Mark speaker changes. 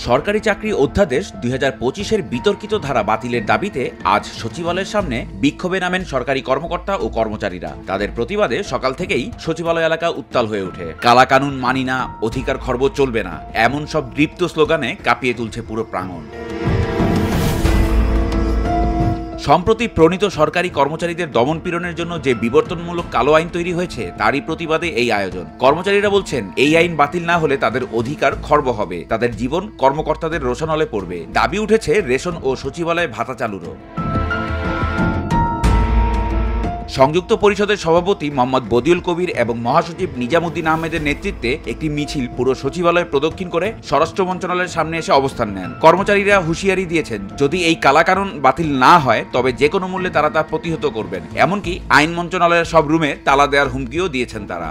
Speaker 1: সরকারি চাকরি অধ্যাদেশ ২০২৫-এর বিতর্কিত ধারা বাতিলের দাবিতে আজ সচিবালয়ের সামনে বিক্ষোভে নামেন সরকারি কর্মকর্তা ও কর্মচারীরা। তাদের প্রতিবাদে সকাল থেকেই সচিবালয় এলাকা উত্তাল হয়ে ওঠে। কালা কানুন মানি না, অধিকার খর্ব চলবে না, এমন সব দৃপ্ত স্লোগানে কাঁপিয়ে তুলছে পুরো প্রাঙ্গণ। সম্প্রতি প্রণীত সরকারি কর্মচারীদের দমনপীড়নের জন্য যে বিবর্তনমূলক কালো আইন তৈরি হয়েছে তারই প্রতিবাদে এই আয়োজন। কর্মচারীরা বলছেন, এই আইন বাতিল না হলে তাদের অধিকার খর্ব হবে, তাদের জীবন কর্মকর্তাদের রোশনলে পড়বে। দাবি উঠেছে রেশন ও সচিবালয়ে ভাতা চালুরও। সংযুক্ত পরিষদের সভাপতি মোহাম্মদ বদিউল কবির এবং মহাসচিব নিজামুদ্দিন আহমেদের নেতৃত্বে একটি মিছিল পুরো সচিবালয় প্রদক্ষিণ করে স্বরাষ্ট্র মন্ত্রণালয়ের সামনে এসে অবস্থান নেন। কর্মচারীরা হুঁশিয়ারি দিয়েছেন, যদি এই কালাকানুন বাতিল না হয় তবে যে কোনো মূল্যে তারা তা প্রতিহত করবেন। এমনকি আইন মন্ত্রণালয়ের সব রুমে তালা দেওয়ার হুমকিও দিয়েছেন তারা।